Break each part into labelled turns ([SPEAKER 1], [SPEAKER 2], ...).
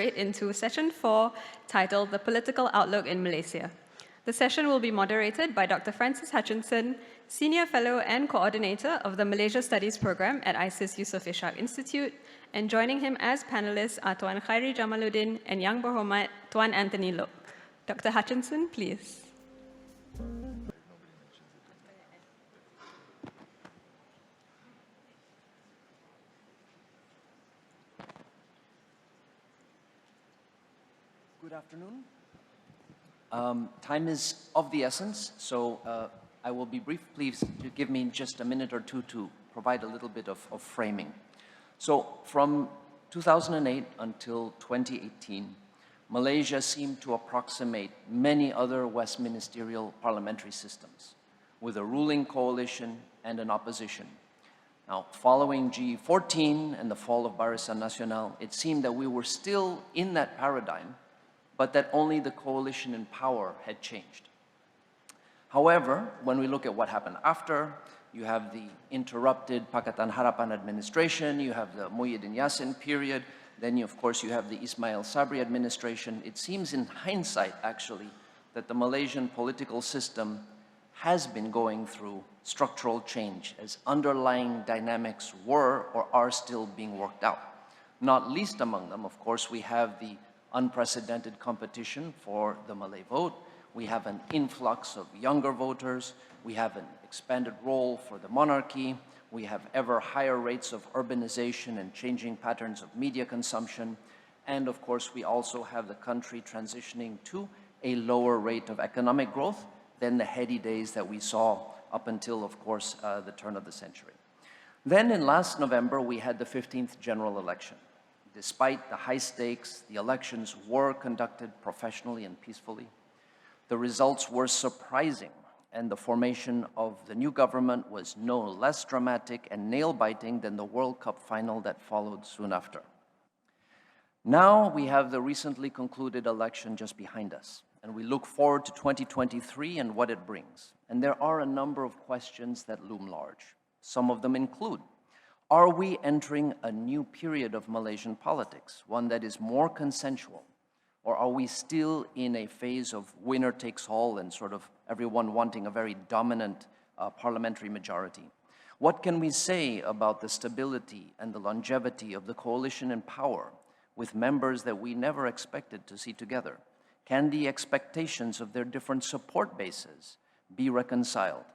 [SPEAKER 1] straight into session 4, titled The Political Outlook in Malaysia. The session will be moderated by Dr. Francis Hutchinson, Senior Fellow and Coordinator of the Malaysia Studies Program at ISEAS Yusof Ishak Institute, and joining him as panelists are Tuan Khairi Jamaluddin and Yang Berhormat Tuan Anthony Loke. Dr. Hutchinson, please.
[SPEAKER 2] Good afternoon. Time is of the essence, so I will be brief. Please give me just a minute or two to provide a little bit of framing. So from 2008 until 2018, Malaysia seemed to approximate many other West ministerial parliamentary systems, with a ruling coalition and an opposition. Now, following G14 and the fall of Barisan Nasional, it seemed that we were still in that paradigm, but that only the coalition in power had changed. However, when we look at what happened after, you have the interrupted Pakatan Harapan administration, you have the Muhyiddin Yassin period, then of course you have the Ismail Sabri administration. It seems in hindsight, actually, that the Malaysian political system has been going through structural change as underlying dynamics were or are still being worked out. Not least among them, of course, we have the unprecedented competition for the Malay vote. We have an influx of younger voters. We have an expanded role for the monarchy. We have ever higher rates of urbanization and changing patterns of media consumption. And of course, we also have the country transitioning to a lower rate of economic growth than the heady days that we saw up until, of course, the turn of the century. Then in last November, we had the 15th general election. Despite the high stakes, the elections were conducted professionally and peacefully. The results were surprising, and the formation of the new government was no less dramatic and nail-biting than the World Cup final that followed soon after. Now we have the recently concluded election just behind us, and we look forward to 2023 and what it brings. And there are a number of questions that loom large. Some of them include, are we entering a new period of Malaysian politics, one that is more consensual? Or are we still in a phase of winner takes all and sort of everyone wanting a very dominant parliamentary majority? What can we say about the stability and the longevity of the coalition in power with members that we never expected to see together? Can the expectations of their different support bases be reconciled?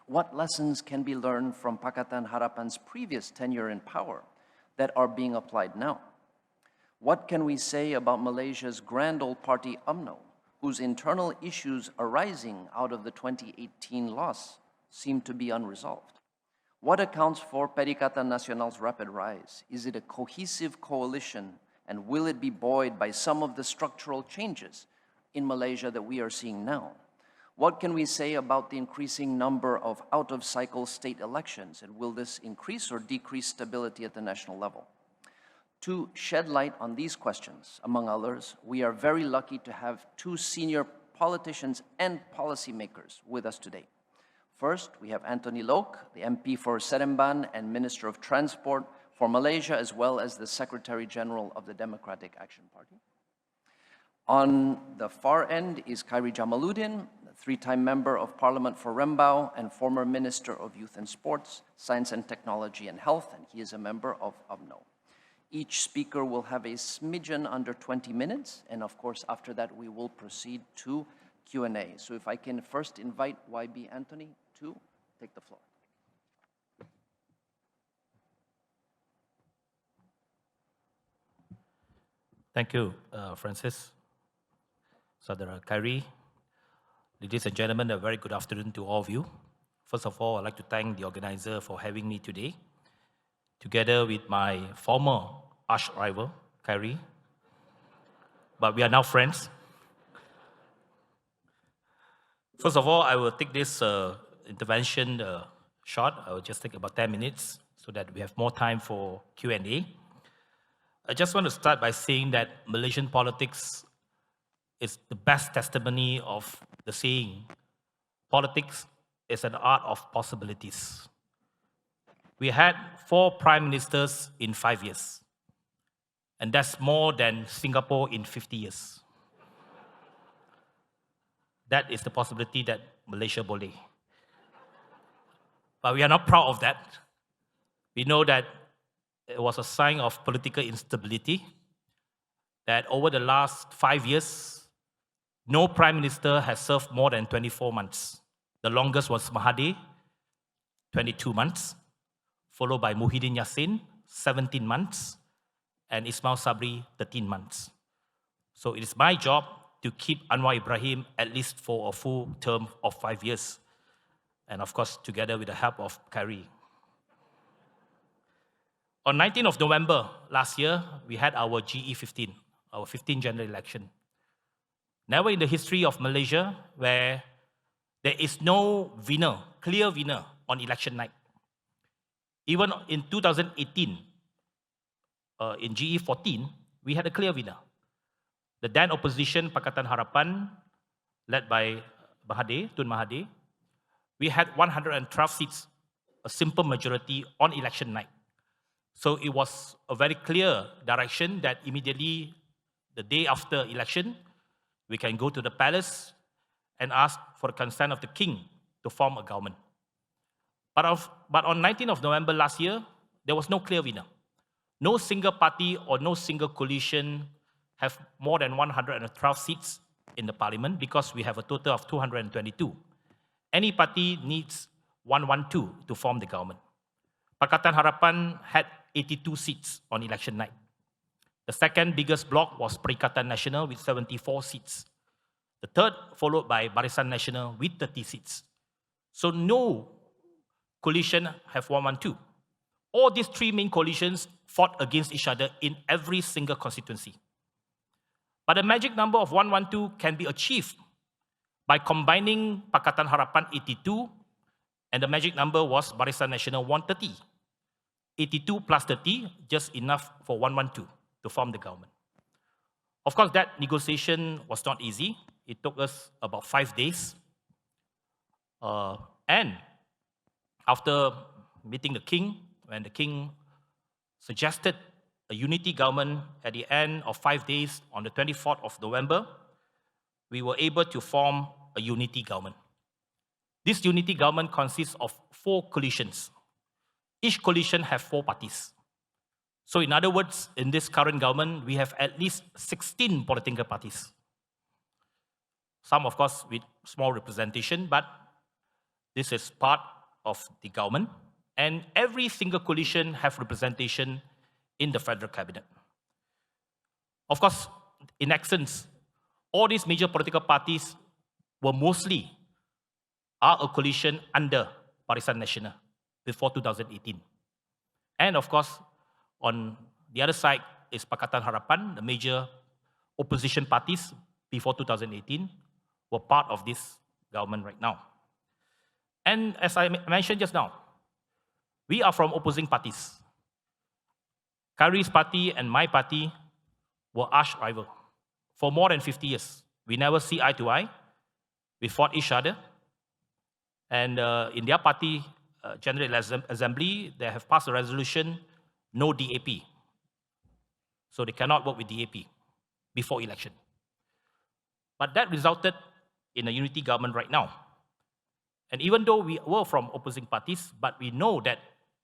[SPEAKER 2] What lessons can be learned from Pakatan Harapan's previous tenure in power that are being applied now? What can we say about Malaysia's grand old party UMNO, whose internal issues arising out of the 2018 loss seem to be unresolved? What accounts for Perikatan Nasional's rapid rise? Is it a cohesive coalition, and will it be buoyed by some of the structural changes in Malaysia that we are seeing now? What can we say about the increasing number of out-of-cycle state elections, and will this increase or decrease stability at the national level? To shed light on these questions, among others, we are very lucky to have two senior politicians and policymakers with us today. First, we have Anthony Loke, the MP for Seremban and Minister of Transport for Malaysia, as well as the Secretary General of the Democratic Action Party. On the far end is Khairi Jamaluddin, three-time Member of Parliament for Rembau and former Minister of Youth and Sports, Science and Technology and Health, and he is a member of UMNO. Each speaker will have a smidgen under 20 minutes, and of course, after that, we will proceed to Q&A. So if I can first invite YB Anthony to take the floor.
[SPEAKER 3] Thank you, Francis. Saudara Khairi. Ladies and gentlemen, a very good afternoon to all of you. First of all, I'd like to thank the organizer for having me today, together with my former arch rival, Khairi. But we are now friends. First of all, I will take this intervention short. I will just take about 10 minutes so that we have more time for Q&A. I just want to start by saying that Malaysian politics is the best testimony of the saying, politics is an art of possibilities. We had 4 prime ministers in 5 years. And that's more than Singapore in 50 years. That is the possibility that Malaysia boleh. But we are not proud of that. We know that it was a sign of political instability, that over the last 5 years, no prime minister has served more than 24 months. The longest was Mahathir, 22 months, followed by Muhyiddin Yassin, 17 months, and Ismail Sabri, 13 months. So it is my job to keep Anwar Ibrahim at least for a full term of 5 years. And of course, together with the help of Khairi. On 19th of November last year, we had our GE15, our 15th general election. Never in the history of Malaysia where there is no winner, clear winner on election night. Even in 2018, in GE14, we had a clear winner. The then opposition Pakatan Harapan, led by Mahathir, Tun Mahathir, we had 112 seats, a simple majority on election night. So it was a very clear direction that immediately the day after election, we can go to the palace and ask for the consent of the king to form a government. But on 19th of November last year, there was no clear winner. No single party or no single coalition have more than 112 seats in the parliament because we have a total of 222. Any party needs 112 to form the government. Pakatan Harapan had 82 seats on election night. The second biggest bloc was Perikatan Nasional with 74 seats. The third followed by Barisan Nasional with 30 seats. So no coalition have 112. All these three main coalitions fought against each other in every single constituency. But the magic number of 112 can be achieved by combining Pakatan Harapan 82 and the magic number was Barisan Nasional 130. 82 plus 30, just enough for 112 to form the government. Of course, that negotiation was not easy. It took us about 5 days. And after meeting the king, when the king suggested a unity government at the end of 5 days on the 24th of November, we were able to form a unity government. This unity government consists of 4 coalitions. Each coalition has 4 parties. So in other words, in this current government, we have at least 16 political parties. Some, of course, with small representation, but this is part of the government. And every single coalition has representation in the federal cabinet. Of course, in essence, all these major political parties were mostly a coalition under Barisan Nasional before 2018. And of course, on the other side is Pakatan Harapan, the major opposition parties before 2018 were part of this government right now. And as I mentioned just now, we are from opposing parties. Khairi's party and my party were arch rivals for more than 50 years. We never see eye to eye. We fought each other. And in their party General Assembly, they have passed a resolution, no DAP. So they cannot work with DAP before election. But that resulted in a unity government right now. And even though we were from opposing parties, but we know that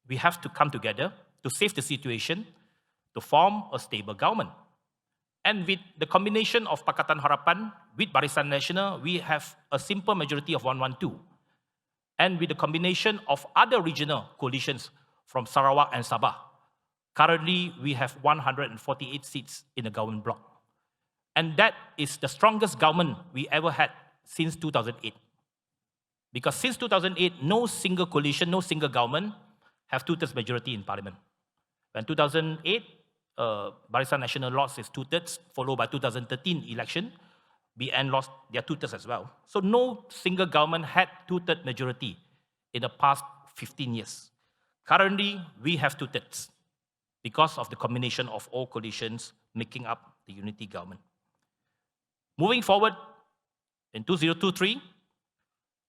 [SPEAKER 3] we have to come together to save the situation, to form a stable government. And with the combination of Pakatan Harapan with Barisan Nasional, we have a simple majority of 112. And with the combination of other regional coalitions from Sarawak and Sabah, currently we have 148 seats in the government bloc. And that is the strongest government we ever had since 2008. Because since 2008, no single coalition, no single government have two-thirds majority in parliament. When 2008, Barisan Nasional lost its two-thirds, followed by 2013 election, BN lost their two-thirds as well. So no single government had two-thirds majority in the past 15 years. Currently, we have two-thirds because of the combination of all coalitions making up the unity government. Moving forward, in 2023,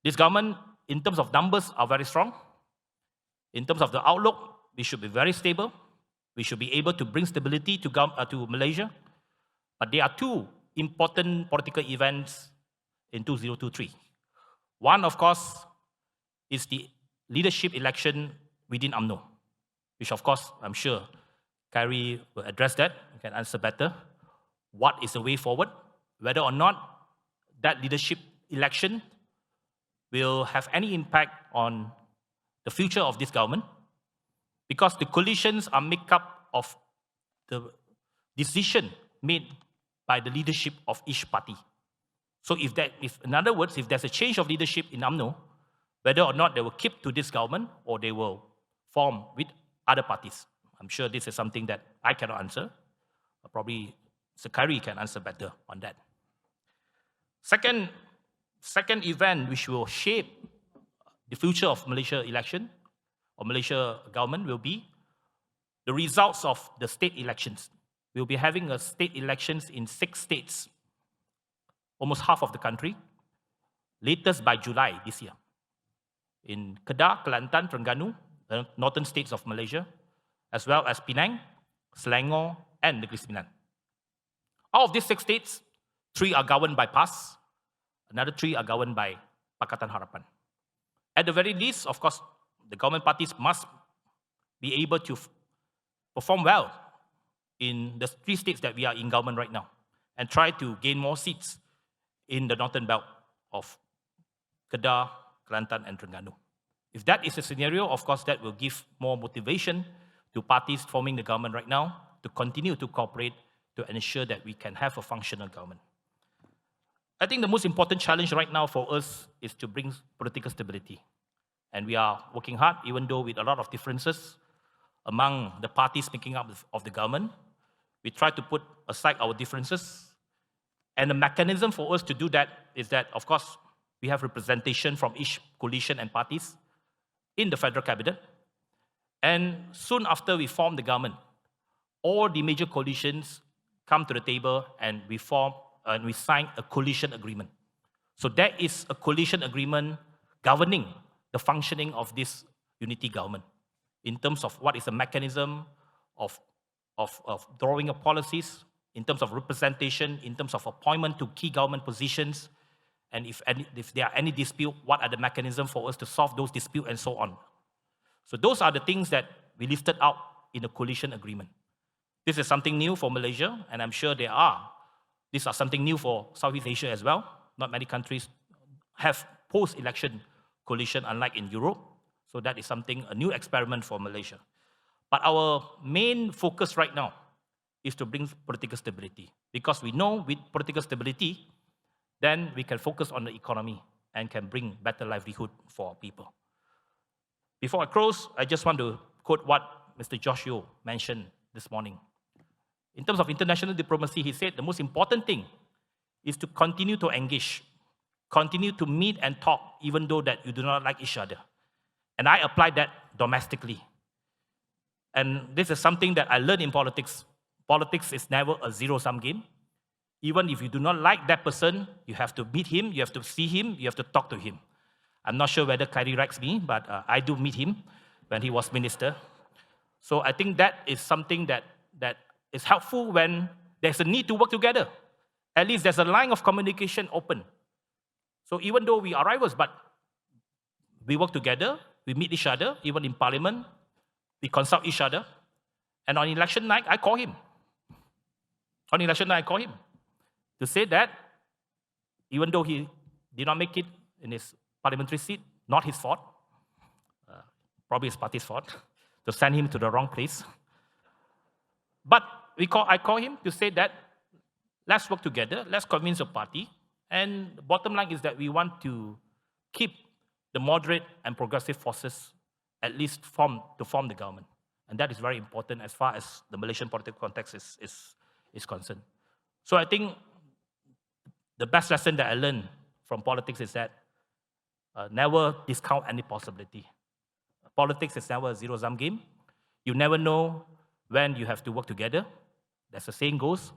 [SPEAKER 3] this government, in terms of numbers, are very strong. In terms of the outlook, we should be very stable. We should be able to bring stability to Malaysia. But there are two important political events in 2023. One, of course, is the leadership election within UMNO, which, of course, I'm sure Khairi will address that, can answer better. What is the way forward? Whether or not that leadership election will have any impact on the future of this government, because the coalitions are made up of the decision made by the leadership of each party. So in other words, if there's a change of leadership in UMNO, whether or not they will keep to this government or they will form with other parties. I'm sure this is something that I cannot answer. Probably Sir Khairi can answer better on that. Second event which will shape the future of Malaysia election or Malaysia government will be the results of the state elections. We'll be having a state elections in 6 states, almost half of the country, latest by July this year. In Kedah, Kelantan, Terengganu, the northern states of Malaysia, as well as Penang, Selangor, and Negeri Sembilan. Out of these 6 states, 3 are governed by PAS, another 3 are governed by Pakatan Harapan. At the very least, of course, the government parties must be able to perform well in the 3 states that we are in government right now and try to gain more seats in the northern belt of Kedah, Kelantan, and Terengganu. If that is a scenario, of course, that will give more motivation to parties forming the government right now to continue to cooperate to ensure that we can have a functional government. I think the most important challenge right now for us is to bring political stability. And we are working hard, even though with a lot of differences among the parties making up of the government. We try to put aside our differences. And the mechanism for us to do that is that, of course, we have representation from each coalition and parties in the federal cabinet. And soon after we form the government, all the major coalitions come to the table and we sign a coalition agreement. So there is a coalition agreement governing the functioning of this unity government in terms of what is the mechanism of drawing up policies, in terms of representation, in terms of appointment to key government positions, and if there are any dispute, what are the mechanisms for us to solve those disputes and so on. So those are the things that we listed out in the coalition agreement. This is something new for Malaysia, and I'm sure these are something new for Southeast Asia as well. Not many countries have post-election coalition, unlike in Europe. So that is a new experiment for Malaysia. But our main focus right now is to bring political stability, because we know with political stability, then we can focus on the economy and can bring better livelihood for our people. Before I close, I just want to quote what Mr. Josh Yeo mentioned this morning. In terms of international diplomacy, he said the most important thing is to continue to engage, continue to meet and talk, even though that you do not like each other. And I applied that domestically. And this is something that I learned in politics. Politics is never a zero-sum game. Even if you do not like that person, you have to meet him, you have to see him, you have to talk to him. I'm not sure whether Khairi likes me, but I do meet him when he was minister. So I think that is something that is helpful when there's a need to work together. At least there's a line of communication open. So even though we are rivals, but we work together, we meet each other, even in parliament, we consult each other. And on election night, I call him. On election night, I call him to say that even though he did not make it in his parliamentary seat, not his fault, probably his party's fault, to send him to the wrong place. But I call him to say that let's work together, let's convince the party, and the bottom line is that we want to keep the moderate and progressive forces at least to form the government. And that is very important as far as the Malaysian political context is concerned. So I think the best lesson that I learned from politics is that never discount any possibility. Politics is never a zero-sum game. You never know when you have to work together. As the saying goes,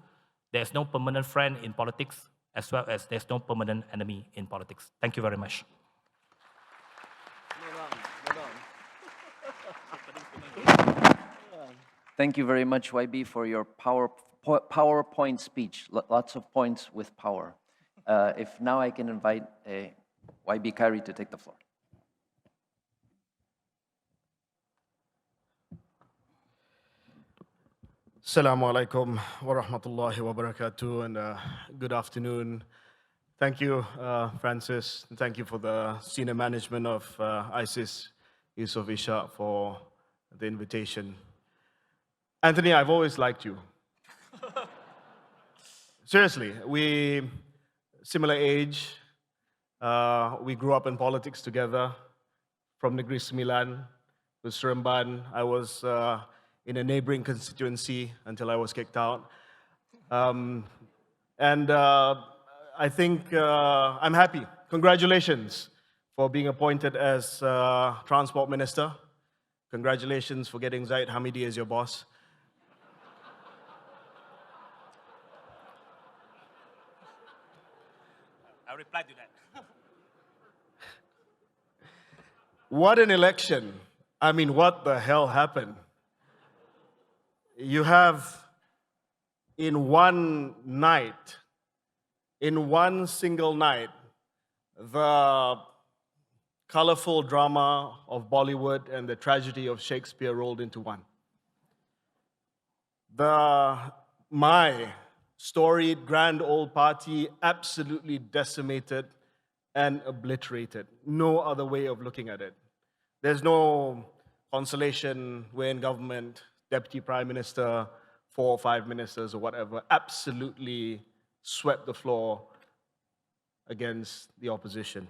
[SPEAKER 3] there's no permanent friend in politics, as well as there's no permanent enemy in politics. Thank you very much.
[SPEAKER 2] Thank you very much, YB, for your PowerPoint speech. Lots of points with power. If now I can invite YB Khairi to take the floor.
[SPEAKER 4] Assalamu alaikum wa rahmatullahi wa barakatuh, and good afternoon. Thank you, Francis, and thank you for the senior management of ISEAS, Yusof Ishak, for the invitation. Anthony, I've always liked you. Seriously, we similar age, we grew up in politics together, from Negeri Sembilan to Seremban. I was in a neighboring constituency until I was kicked out. I think I'm happy. Congratulations for being appointed as Transport Minister. Congratulations for getting Zahid Hamidi as your boss.
[SPEAKER 3] I'll reply to that.
[SPEAKER 4] What an election. I mean, what the hell happened? You have, in one night, in one single night, the colorful drama of Bollywood and the tragedy of Shakespeare rolled into one. My storied grand old party absolutely decimated and obliterated. No other way of looking at it. There's no consolation, we're in government, deputy prime minister, 4 or 5 ministers or whatever, absolutely swept the floor against the opposition.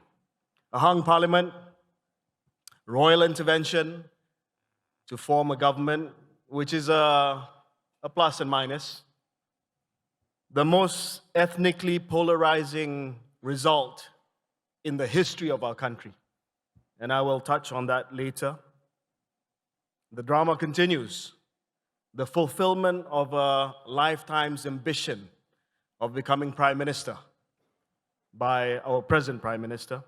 [SPEAKER 4] A hung parliament, royal intervention to form a government, which is a plus and minus. The most ethnically polarizing result in the history of our country. And I will touch on that later. The drama continues. The fulfillment of a lifetime's ambition of becoming Prime Minister by our present Prime Minister.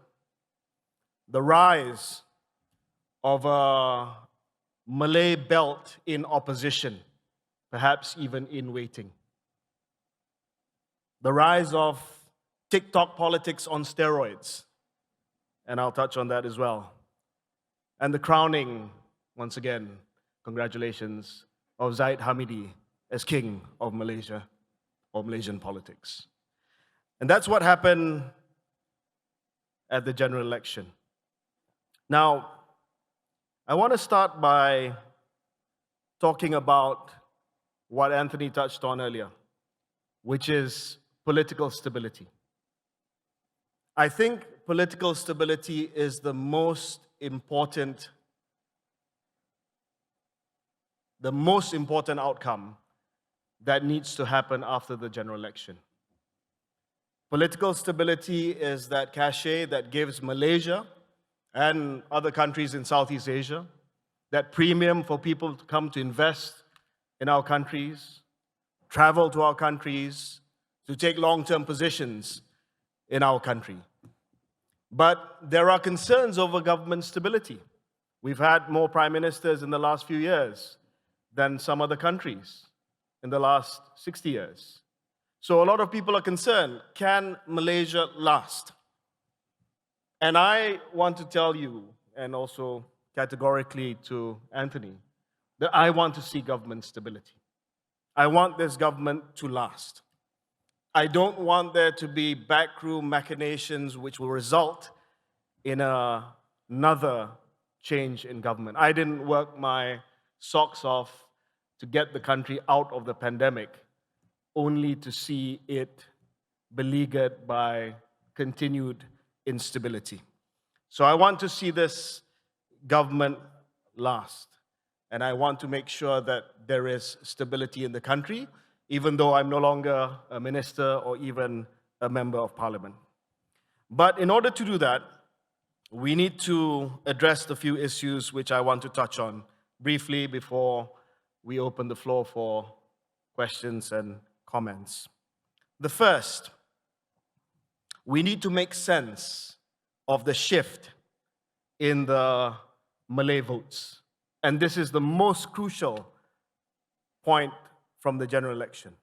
[SPEAKER 4] The rise of a Malay belt in opposition, perhaps even in waiting. The rise of TikTok politics on steroids, and I'll touch on that as well. And the crowning, once again, congratulations, of Zahid Hamidi as King of Malaysia, or Malaysian politics. And that's what happened at the general election. Now, I want to start by talking about what Anthony touched on earlier, which is political stability. I think political stability is the most important outcome that needs to happen after the general election. Political stability is that cachet that gives Malaysia and other countries in Southeast Asia that premium for people to come to invest in our countries, travel to our countries, to take long-term positions in our country. But there are concerns over government stability. We've had more prime ministers in the last few years than some other countries in the last 60 years. So a lot of people are concerned, can Malaysia last? And I want to tell you, and also categorically to Anthony, that I want to see government stability. I want this government to last. I don't want there to be backroom machinations which will result in another change in government. I didn't work my socks off to get the country out of the pandemic, only to see it beleaguered by continued instability. So I want to see this government last. And I want to make sure that there is stability in the country, even though I'm no longer a minister or even a member of parliament. But in order to do that, we need to address the few issues which I want to touch on briefly before we open the floor for questions and comments. The first, we need to make sense of the shift in the Malay votes. And this is the most crucial point from the general election.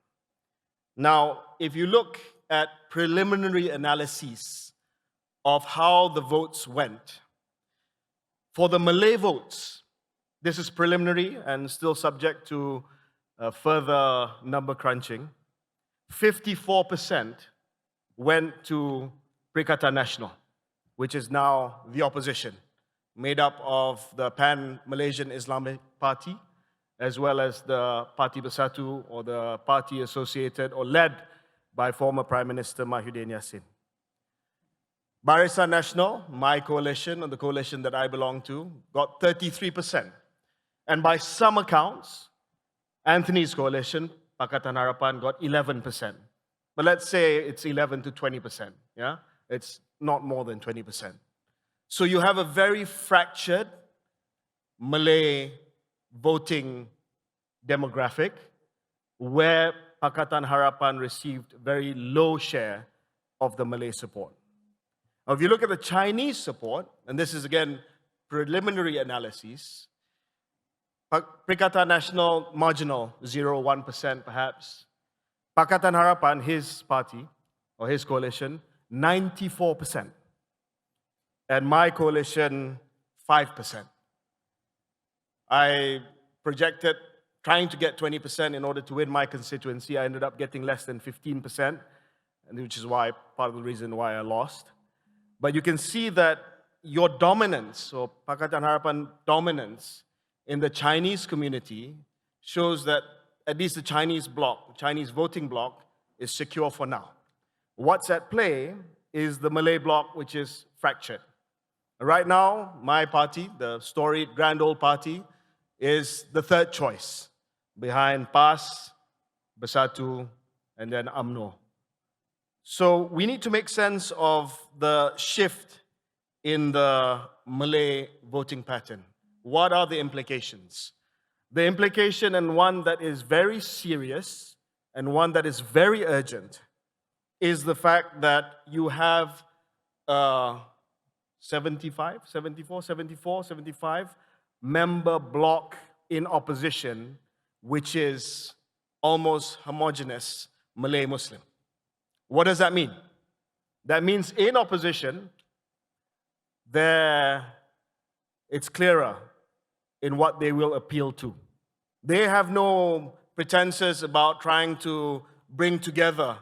[SPEAKER 4] Now, if you look at preliminary analyses of how the votes went, for the Malay votes, this is preliminary and still subject to further number crunching, 54% went to Perikatan Nasional, which is now the opposition, made up of the Pan-Malaysian Islamic Party, as well as the Parti Bersatu, or the party associated or led by former Prime Minister Mahyudin Yassin. Barisan Nasional, my coalition, or the coalition that I belong to, got 33%. And by some accounts, Anthony's coalition, Pakatan Harapan, got 11%. But let's say it's 11 to 20%, yeah? It's not more than 20%. So you have a very fractured Malay voting demographic where Pakatan Harapan received very low share of the Malay support. Now, if you look at the Chinese support, and this is again preliminary analyses, Perikatan Nasional marginal, 0.1% perhaps. Pakatan Harapan, his party, or his coalition, 94%. And my coalition, 5%. I projected trying to get 20% in order to win my constituency. I ended up getting less than 15%, which is why part of the reason why I lost. But you can see that your dominance, or Pakatan Harapan dominance, in the Chinese community shows that at least the Chinese bloc, the Chinese voting bloc, is secure for now. What's at play is the Malay bloc, which is fractured. Right now, my party, the storied Grand Old Party, is the third choice behind PAS, Bersatu, and then UMNO. So we need to make sense of the shift in the Malay voting pattern. What are the implications? The implication, and one that is very serious and one that is very urgent, is the fact that you have 75 member bloc in opposition, which is almost homogeneous Malay Muslim. What does that mean? That means in opposition, it's clearer in what they will appeal to. They have no pretenses about trying to bring together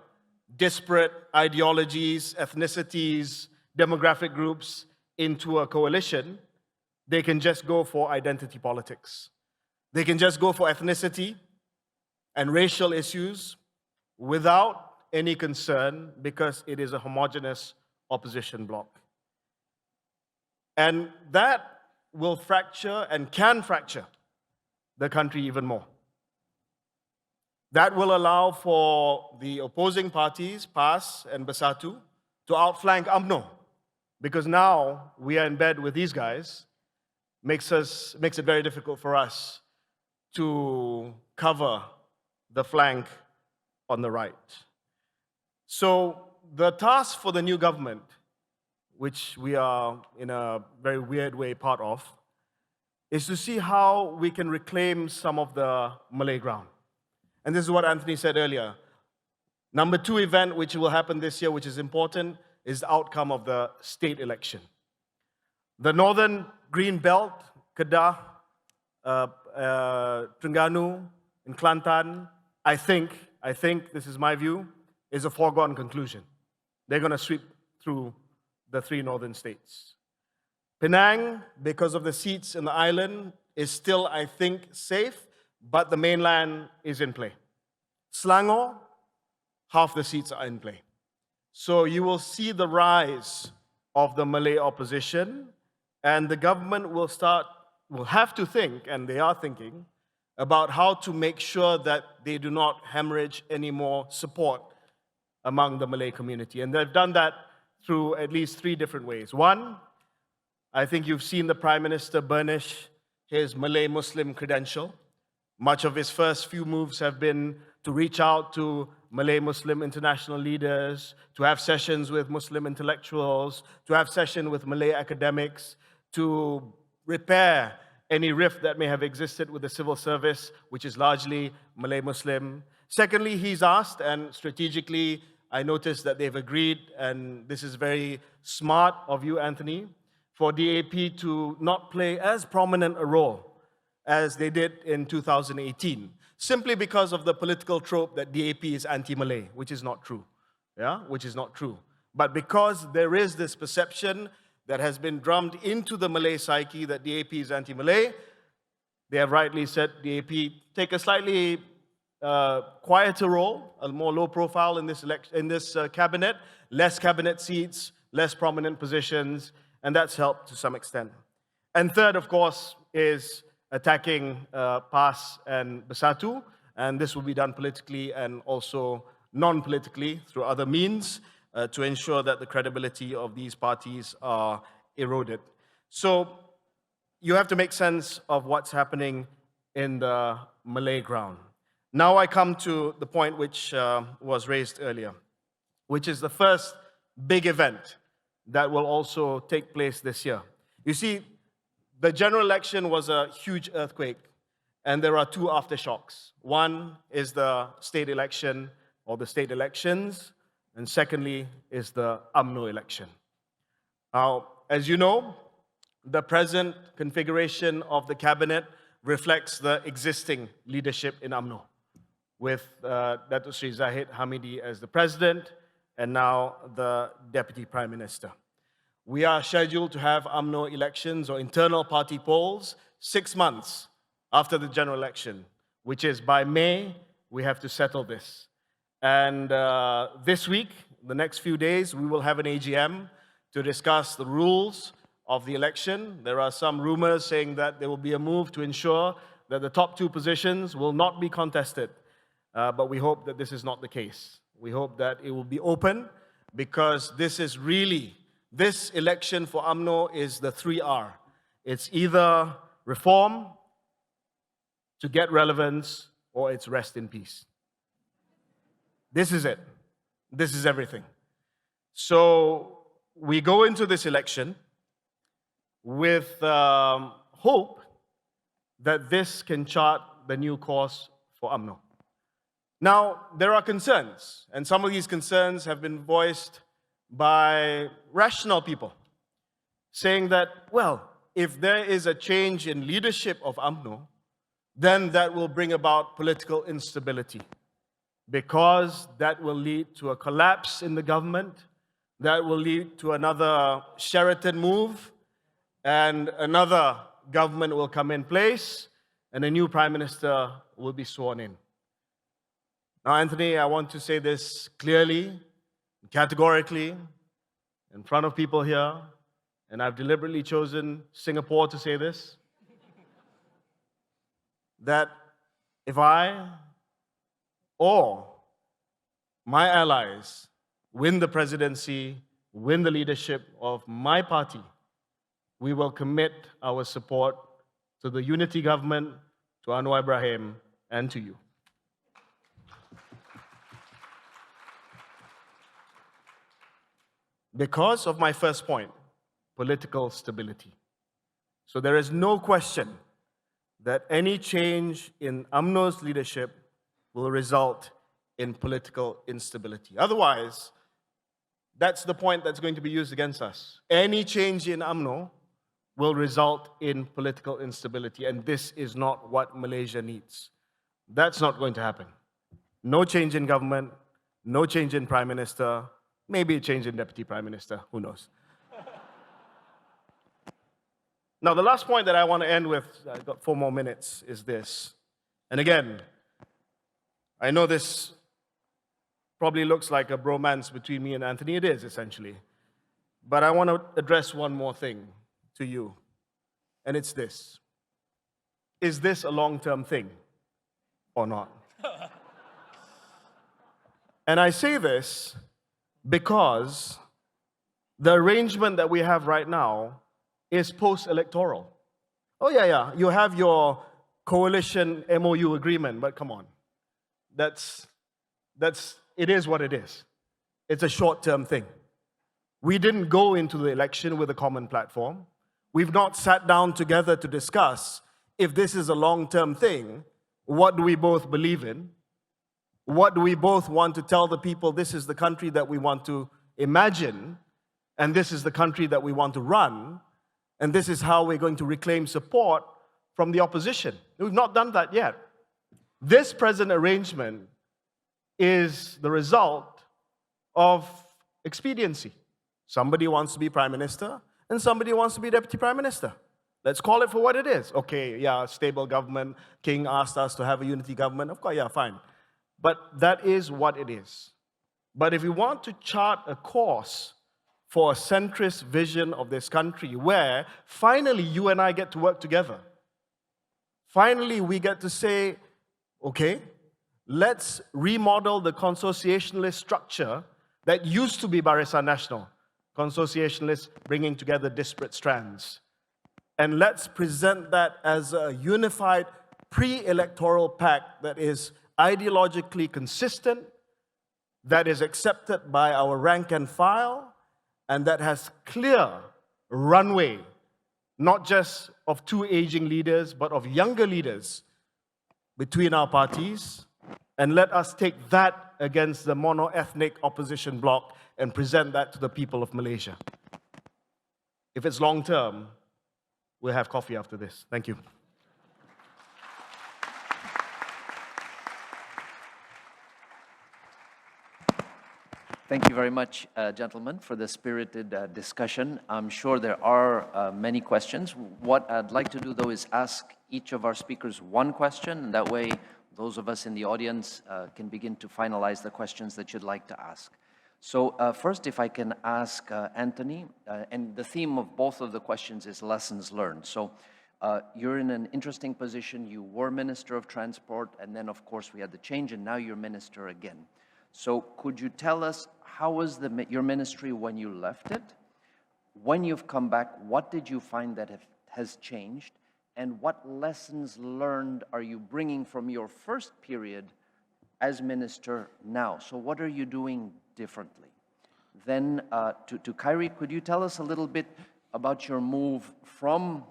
[SPEAKER 4] disparate ideologies, ethnicities, demographic groups into a coalition. They can just go for identity politics. They can just go for ethnicity and racial issues without any concern, because it is a homogeneous opposition bloc. And that will fracture and can fracture the country even more. That will allow for the opposing parties, PAS and Bersatu, to outflank UMNO, because now we are in bed with these guys, makes it very difficult for us to cover the flank on the right. So the task for the new government, which we are in a very weird way part of, is to see how we can reclaim some of the Malay ground. And this is what Anthony said earlier. Number 2 event, which will happen this year, which is important, is the outcome of the state election. The Northern Green Belt, Kedah, Terengganu, and Kelantan, I think, this is my view, is a foregone conclusion. They're going to sweep through the 3 northern states. Penang, because of the seats in the island, is still, I think, safe, but the mainland is in play. Selangor, half the seats are in play. So you will see the rise of the Malay opposition, and the government will have to think, and they are thinking, about how to make sure that they do not hemorrhage any more support among the Malay community. And they've done that through at least 3 different ways. One, I think you've seen the Prime Minister burnish his Malay Muslim credential. Much of his first few moves have been to reach out to Malay Muslim international leaders, to have sessions with Muslim intellectuals, to have sessions with Malay academics, to repair any rift that may have existed with the civil service, which is largely Malay-Muslim. Secondly, he's asked, and strategically, I noticed that they've agreed, and this is very smart of you, Anthony, for DAP to not play as prominent a role as they did in 2018, simply because of the political trope that DAP is anti-Malay, which is not true, which is not true. But because there is this perception that has been drummed into the Malay psyche that DAP is anti-Malay, they have rightly said DAP take a slightly quieter role, a more low profile in this cabinet, less cabinet seats, less prominent positions, and that's helped to some extent. And third, of course, is attacking PAS and Bersatu, and this will be done politically and also non-politically through other means to ensure that the credibility of these parties are eroded. So you have to make sense of what's happening in the Malay ground. Now I come to the point which was raised earlier, which is the first big event that will also take place this year. You see, the general election was a huge earthquake, and there are two aftershocks. One is the state election or the state elections, and secondly is the UMNO election. Now, as you know, the present configuration of the cabinet reflects the existing leadership in UMNO, with Datuk Sri Zahid Hamidi as the president and now the deputy prime minister. We are scheduled to have UMNO elections or internal party polls 6 months after the general election, which is by May, we have to settle this. And this week, the next few days, we will have an AGM to discuss the rules of the election. There are some rumors saying that there will be a move to ensure that the top two positions will not be contested. But we hope that this is not the case. We hope that it will be open, because this is really, this election for UMNO is the 3R. It's either reform to get relevance, or it's rest in peace. This is it. This is everything. So we go into this election with hope that this can chart the new course for UMNO. Now, there are concerns, and some of these concerns have been voiced by rational people, saying that, well, if there is a change in leadership of UMNO, then that will bring about political instability, because that will lead to a collapse in the government, that will lead to another Sheraton move, and another government will come in place, and a new prime minister will be sworn in. Now, Anthony, I want to say this clearly, categorically, in front of people here, and I've deliberately chosen Singapore to say this, that if I or my allies win the presidency, win the leadership of my party, we will commit our support to the unity government, to Anwar Ibrahim, and to you. Because of my first point, political stability. So there is no question that any change in UMNO's leadership will result in political instability. Otherwise, that's the point that's going to be used against us. Any change in UMNO will result in political instability, and this is not what Malaysia needs. That's not going to happen. No change in government, no change in prime minister, maybe a change in deputy prime minister, who knows. Now, the last point that I want to end with, I've got 4 more minutes, is this. And again, I know this probably looks like a bromance between me and Anthony. It is, essentially. But I want to address one more thing to you, and it's this. Is this a long-term thing or not? And I say this because the arrangement that we have right now is post-electoral. Oh, yeah, you have your coalition MOU agreement, but come on. It is what it is. It's a short-term thing. We didn't go into the election with a common platform. We've not sat down together to discuss if this is a long-term thing, what do we both believe in? What do we both want to tell the people this is the country that we want to imagine, and this is the country that we want to run, and this is how we're going to reclaim support from the opposition. We've not done that yet. This present arrangement is the result of expediency. Somebody wants to be prime minister, and somebody wants to be deputy prime minister. Let's call it for what it is. Okay, yeah, stable government. King asked us to have a unity government. Of course, yeah, fine. But that is what it is. But if we want to chart a course for a centrist vision of this country where finally you and I get to work together, finally we get to say, okay, let's remodel the consociationalist structure that used to be Barisan Nasional. Consociationalists bringing together disparate strands. And let's present that as a unified pre-electoral pact that is ideologically consistent, that is accepted by our rank and file, and that has clear runway, not just of two aging leaders, but of younger leaders between our parties. And let us take that against the mono-ethnic opposition bloc and present that to the people of Malaysia. If it's long-term, we'll have coffee after this. Thank you.
[SPEAKER 2] Thank you very much, gentlemen, for the spirited discussion. I'm sure there are many questions. What I'd like to do, though, is ask each of our speakers one question, and that way those of us in the audience can begin to finalize the questions that you'd like to ask. So first, if I can ask Anthony, and the theme of both of the questions is lessons learned. So you're in an interesting position. You were Minister of Transport, and then, of course, we had the change, and now you're Minister again. So could you tell us, how was your ministry when you left it? When you've come back, what did you find that has changed? And what lessons learned are you bringing from your first period as minister now? So what are you doing differently? Then to Kyrie, could you tell us a little bit about your move from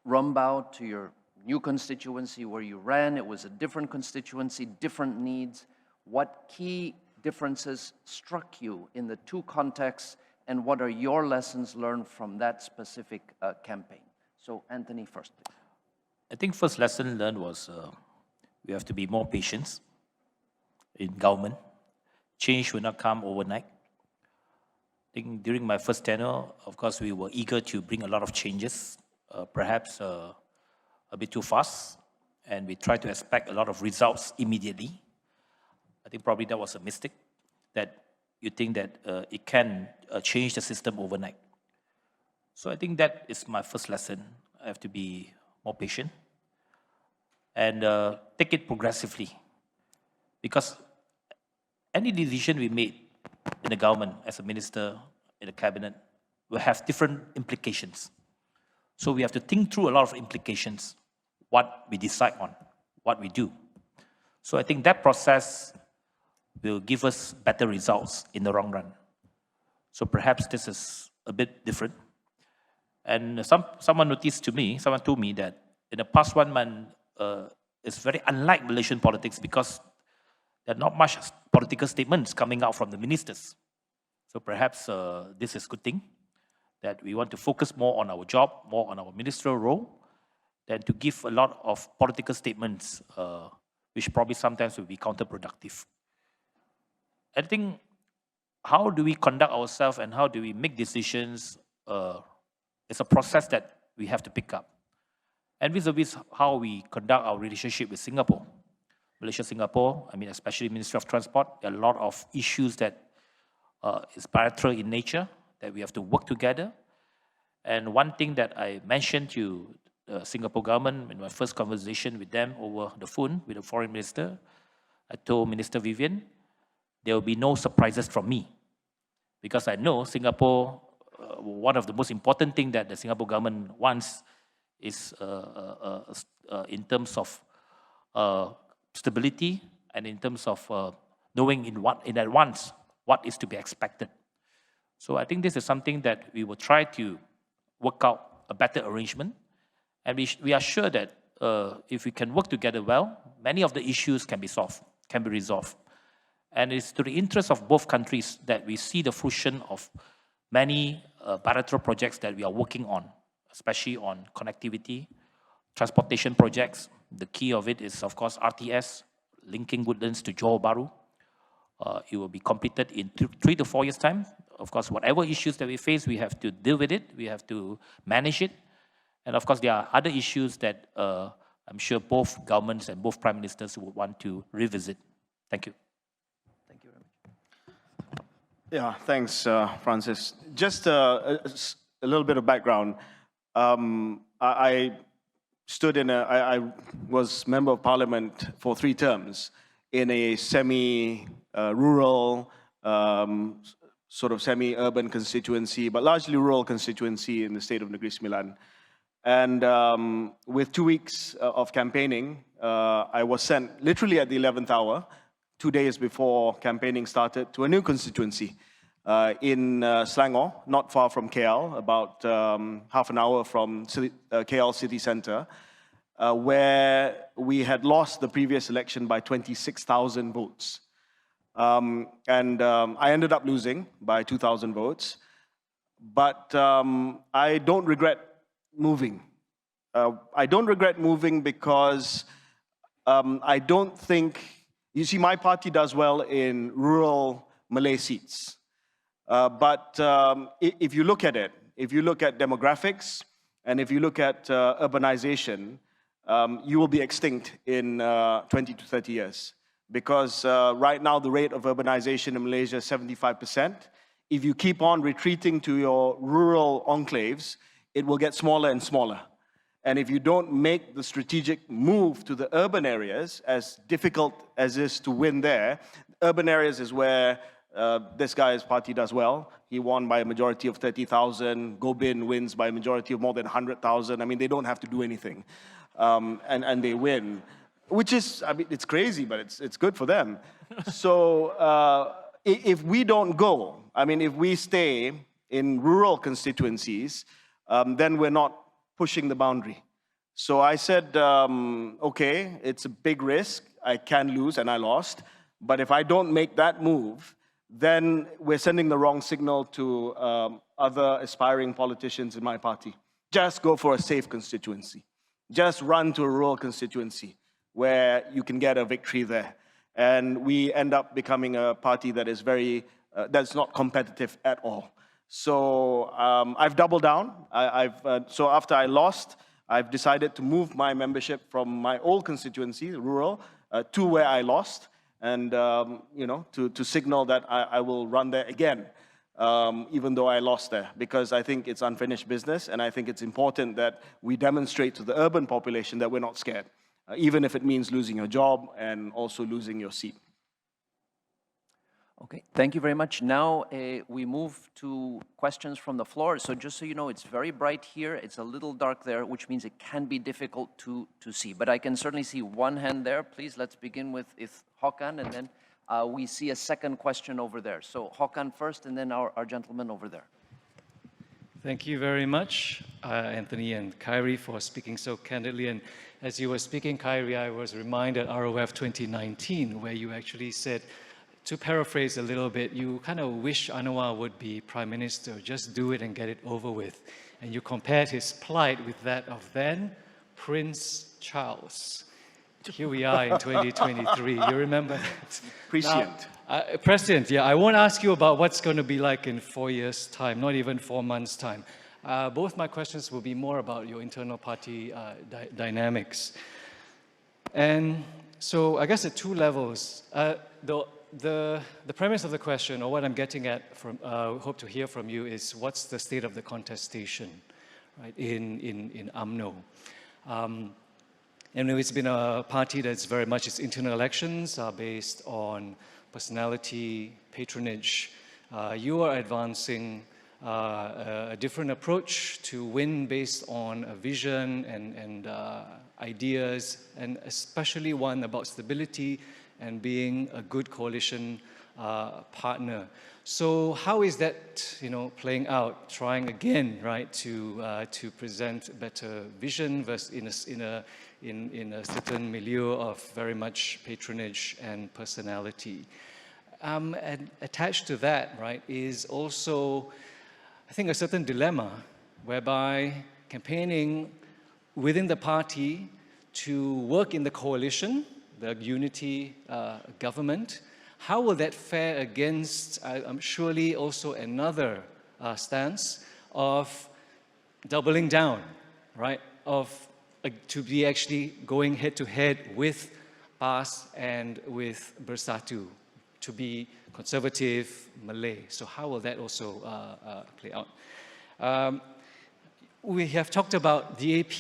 [SPEAKER 2] Rumbau to your new constituency where you ran? It was a different constituency, different needs. What key differences struck you in the two contexts, and what are your lessons learned from that specific campaign? So Anthony first, please.
[SPEAKER 3] I think first lesson learned was we have to be more patient in government. Change will not come overnight. I think during my first tenure, of course, we were eager to bring a lot of changes, perhaps a bit too fast, and we tried to expect a lot of results immediately. I think probably that was a mistake, that you think that it can change the system overnight. So I think that is my first lesson. I have to be more patient and take it progressively, because any decision we made in the government as a minister, in the cabinet, will have different implications. So we have to think through a lot of implications, what we decide on, what we do. So I think that process will give us better results in the long run. So perhaps this is a bit different. And someone told me that in the past 1 month, it's very unlike Malaysian politics because there are not much political statements coming out from the ministers. So perhaps this is a good thing, that we want to focus more on our job, more on our ministerial role, than to give a lot of political statements, which probably sometimes will be counterproductive. I think how do we conduct ourselves and how do we make decisions is a process that we have to pick up. And vis-a-vis how we conduct our relationship with Singapore. Malaysia-Singapore, I mean, especially Ministry of Transport, there are a lot of issues that is bilateral in nature, that we have to work together. And one thing that I mentioned to the Singapore government in my first conversation with them over the phone with the foreign minister, I told Minister Vivian, there will be no surprises from me, because I know Singapore, one of the most important things that the Singapore government wants is in terms of stability and in terms of knowing in advance what is to be expected. So I think this is something that we will try to work out a better arrangement. And we are sure that if we can work together well, many of the issues can be solved, can be resolved. And it's to the interest of both countries that we see the fruition of many bilateral projects that we are working on, especially on connectivity, transportation projects. The key of it is, of course, RTS, linking Woodlands to Johor Bahru. It will be completed in 3 to 4 years' time. Of course, whatever issues that we face, we have to deal with it. We have to manage it. And of course, there are other issues that I'm sure both governments and both prime ministers would want to revisit. Thank you.
[SPEAKER 2] Thank you very much.
[SPEAKER 4] Yeah, thanks, Francis. Just a little bit of background. I was member of parliament for 3 terms in a semi-rural, sort of semi-urban constituency, but largely rural constituency in the state of Negeri Sembilan. And with 2 weeks of campaigning, I was sent literally at the 11th hour, 2 days before campaigning started, to a new constituency in Selangor, not far from KL, about half an hour from KL city center, where we had lost the previous election by 26,000 votes. I ended up losing by 2,000 votes, but I don't regret moving. I don't regret moving because I don't think, you see, my party does well in rural Malay seats. But if you look at it, if you look at demographics, and if you look at urbanization, you will be extinct in 20 to 30 years. Because right now the rate of urbanization in Malaysia is 75%. If you keep on retreating to your rural enclaves, it will get smaller and smaller. And if you don't make the strategic move to the urban areas, as difficult as it is to win there, urban areas is where this guy's party does well. He won by a majority of 30,000. Gobin wins by a majority of more than 100,000. I mean, they don't have to do anything. And they win, which is, I mean, it's crazy, but it's good for them. So if we don't go, I mean, if we stay in rural constituencies, then we're not pushing the boundary. So I said, okay, it's a big risk. I can lose, and I lost. But if I don't make that move, then we're sending the wrong signal to other aspiring politicians in my party. Just go for a safe constituency. Just run to a rural constituency where you can get a victory there. And we end up becoming a party that is that's not competitive at all. So I've doubled down. So after I lost, I've decided to move my membership from my old constituency, rural, to where I lost, and you know, to signal that I will run there again, even though I lost there, because I think it's unfinished business, and I think it's important that we demonstrate to the urban population that we're not scared, even if it means losing your job and also losing your seat.
[SPEAKER 2] Okay, thank you very much. Now we move to questions from the floor. So just so you know, it's very bright here. It's a little dark there, which means it can be difficult to see. But I can certainly see one hand there. Please, let's begin with Hokan, and then we see a second question over there. So Hokan first, and then our gentleman over there.
[SPEAKER 5] Thank you very much, Anthony and Khairi, for speaking so candidly. And as you were speaking, Khairi, I was reminded ROF 2019, where you actually said, to paraphrase a little bit, you kind of wish Anwar would be Prime Minister, just do it and get it over with. And you compared his plight with that of then Prince Charles. Here we are in 2023. You remember that?
[SPEAKER 4] Prescient.
[SPEAKER 5] Prescient, yeah. I won't ask you about what's going to be like in 4 years' time, not even 4 months' time. Both my questions will be more about your internal party dynamics. And so I guess at 2 levels. The premise of the question, or what I'm getting at, hope to hear from you, is what's the state of the contestation, right, in UMNO? And it's been a party that's very much, its internal elections are based on personality, patronage. You are advancing a different approach to win based on a vision and ideas, and especially one about stability and being a good coalition partner. So how is that, playing out? Trying again, right, to present better vision versus in a certain milieu of very much patronage and personality. And attached to that, right, is also, I think, a certain dilemma whereby campaigning within the party to work in the coalition, the unity government, how will that fare against, surely also another stance of doubling down, right, to be actually going head-to-head with PAS and with Bersatu, to be conservative Malay. So how will that also play out? We have talked about DAP,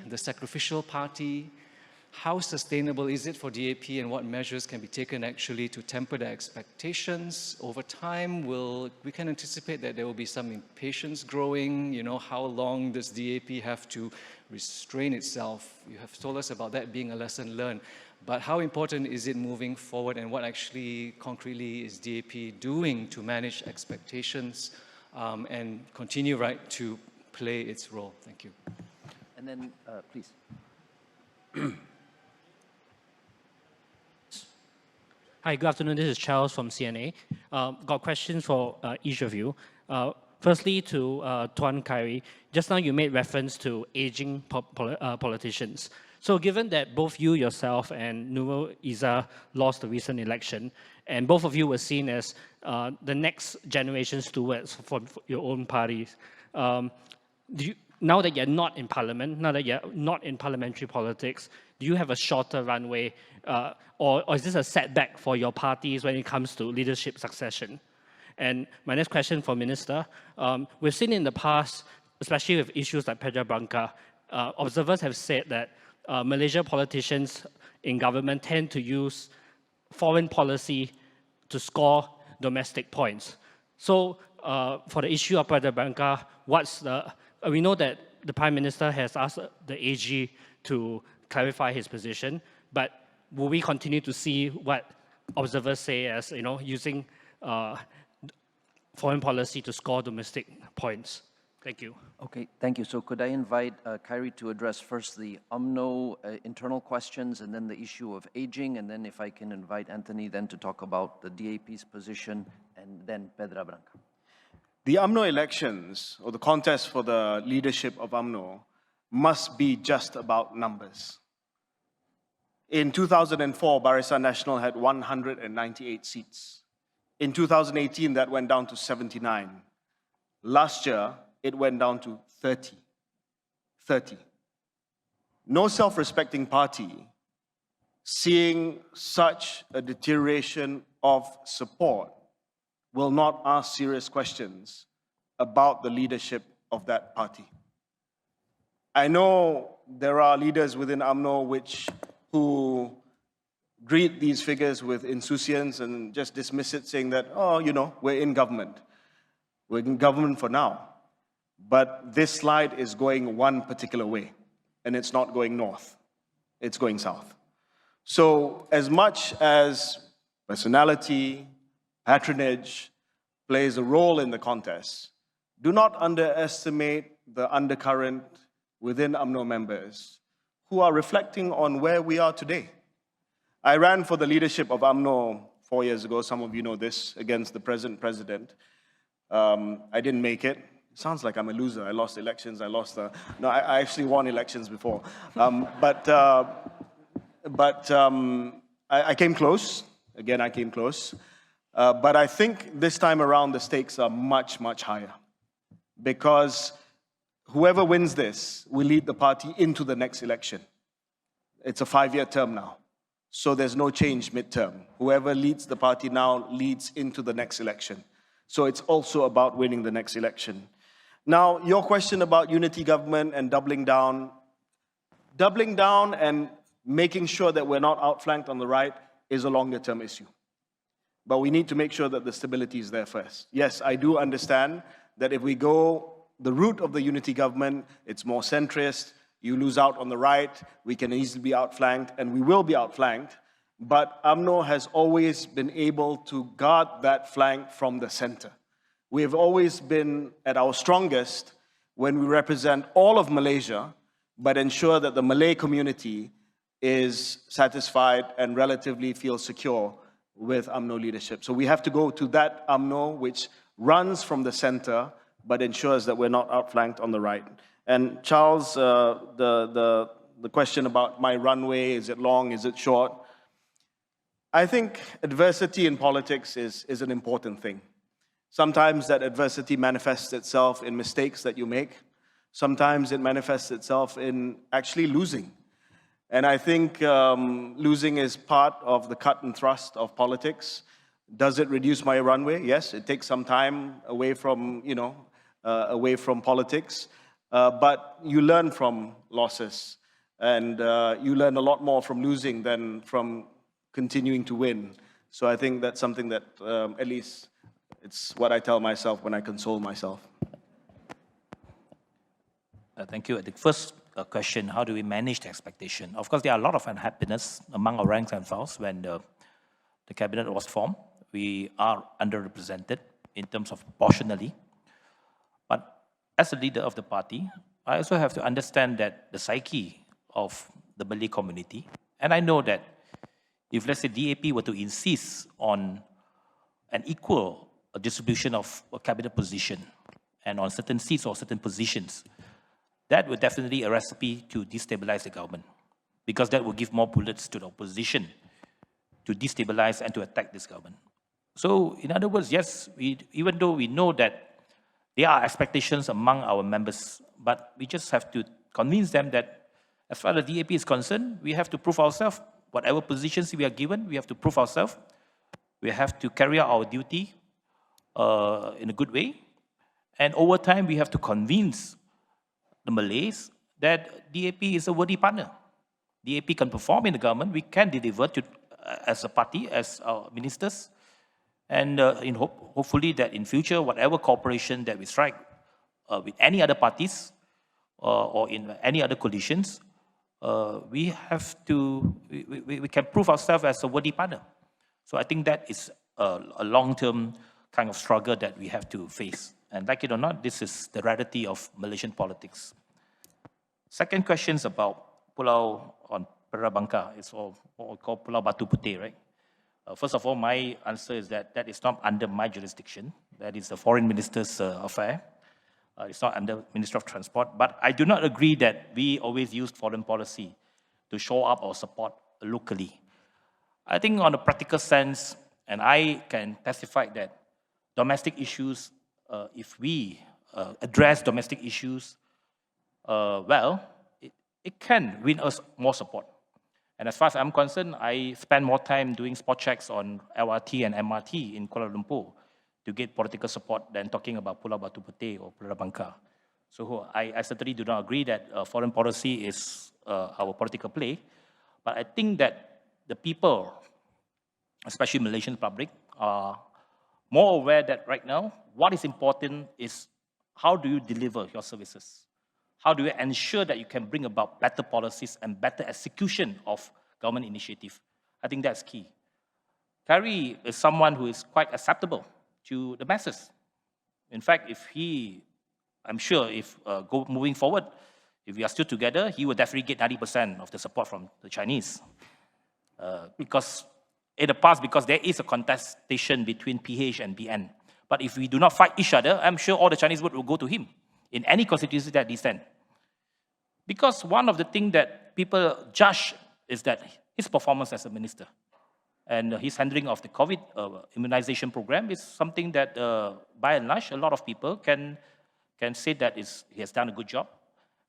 [SPEAKER 5] the sacrificial party. How sustainable is it for DAP, and what measures can be taken actually to temper the expectations over time? We can anticipate that there will be some impatience growing. How long does DAP have to restrain itself? You have told us about that being a lesson learned. But how important is it moving forward, and what actually concretely is DAP doing to manage expectations and continue, right, to play its role? Thank you.
[SPEAKER 2] And then, please.
[SPEAKER 6] Hi, good afternoon. This is Charles from CNA. Got questions for each of you. Firstly, to Tuan Khairi, just now you made reference to aging politicians. So given that both you yourself and Nurul Izzah lost the recent election, and both of you were seen as the next generation stewards for your own parties, now that you're not in parliament, now that you're not in parliamentary politics, do you have a shorter runway, or is this a setback for your parties when it comes to leadership succession? And my next question for Minister, we've seen in the past, especially with issues like Pedra Branca, observers have said that Malaysia politicians in government tend to use foreign policy to score domestic points. So for the issue of Pedra Branca, we know that the Prime Minister has asked the AG to clarify his position, but will we continue to see what observers say as using foreign policy to score domestic points? Thank you.
[SPEAKER 2] Okay, thank you. So could I invite Khairi to address first the UMNO internal questions, and then the issue of aging, and then if I can invite Anthony then to talk about the DAP's position, and then Pedra Branca.
[SPEAKER 4] The UMNO elections, or the contest for the leadership of UMNO, must be just about numbers. In 2004, Barisan Nasional had 198 seats. In 2018, that went down to 79. Last year, it went down to 30. No self-respecting party, seeing such a deterioration of support, will not ask serious questions about the leadership of that party. I know there are leaders within UMNO who greet these figures with insouciance and just dismiss it, saying that, we're in government. We're in government for now. But this slide is going one particular way, and it's not going north. It's going south. So as much as personality, patronage plays a role in the contest, do not underestimate the undercurrent within UMNO members who are reflecting on where we are today. I ran for the leadership of UMNO 4 years ago, some of you know this, against the present president. I didn't make it. It sounds like I'm a loser. I lost elections, No, I actually won elections before. I came close. Again, I came close. But I think this time around, the stakes are much, much higher. Because whoever wins this will lead the party into the next election. It's a 5-year term now. So there's no change midterm. Whoever leads the party now leads into the next election. So it's also about winning the next election. Now, your question about unity government and doubling down and making sure that we're not outflanked on the right is a longer term issue. But we need to make sure that the stability is there first. Yes, I do understand that if we go the route of the unity government, it's more centrist, you lose out on the right, we can easily be outflanked, and we will be outflanked. but UMNO has always been able to guard that flank from the center. We have always been at our strongest when we represent all of Malaysia, but ensure that the Malay community is satisfied and relatively feels secure with UMNO leadership. So we have to go to that UMNO which runs from the center, but ensures that we're not outflanked on the right. And Charles, the question about my runway, is it long, is it short? I think adversity in politics is an important thing. Sometimes that adversity manifests itself in mistakes that you make. Sometimes it manifests itself in actually losing. And I think losing is part of the cut and thrust of politics. Does it reduce my runway? Yes, it takes some time away from, away from politics. But you learn from losses. And you learn a lot more from losing than from continuing to win. So I think that's something that, at least, it's what I tell myself when I console myself.
[SPEAKER 3] Thank you. The first question, how do we manage the expectation? Of course, there are a lot of unhappiness among our ranks and files when the cabinet was formed. We are underrepresented in terms of proportionally. But as a leader of the party, I also have to understand that the psyche of the Malay community, and I know that if, let's say, DAP were to insist on an equal distribution of a cabinet position and on certain seats or certain positions, that would definitely a recipe to destabilize the government, because that will give more bullets to the opposition to destabilize and to attack this government. So, in other words, yes, even though we know that there are expectations among our members, but we just have to convince them that as far as the DAP is concerned, we have to prove ourselves. Whatever positions we are given, we have to prove ourselves. We have to carry out our duty in a good way. And over time, we have to convince the Malays that DAP is a worthy partner. DAP can perform in the government. We can deliver to, as a party, as our ministers. And hopefully that in future, whatever cooperation that we strike with any other parties or in any other coalitions, we can prove ourselves as a worthy partner. So I think that is a long-term kind of struggle that we have to face. And like it or not, this is the reality of Malaysian politics. Second question is about Pulau on Pereira Bangka. It's all called Pulau Batu Putih, right? First of all, my answer is that that is not under my jurisdiction. That is the foreign minister's affair. It's not under Ministry of Transport. But I do not agree that we always use foreign policy to show up our support locally. I think on a practical sense, and I can testify that domestic issues, if we address domestic issues, well, it can win us more support. And as far as I'm concerned, I spend more time doing spot checks on LRT and MRT in Kuala Lumpur to get political support than talking about Pulau Batu Putih or Pereira Bangka. So I certainly do not agree that foreign policy is our political play. But I think that the people, especially Malaysian public, are more aware that right now, what is important is how do you deliver your services? How do you ensure that you can bring about better policies and better execution of government initiative? I think that's key. Khairi is someone who is quite acceptable to the masses. In fact, I'm sure if moving forward, if we are still together, he will definitely get 90% of the support from the Chinese. Because in the past, because there is a contestation between PH and BN. But if we do not fight each other, I'm sure all the Chinese vote will go to him in any constituency that they send. Because one of the things that people judge is that his performance as a minister and his handling of the COVID immunization program is something that, by and large, a lot of people can say that he has done a good job.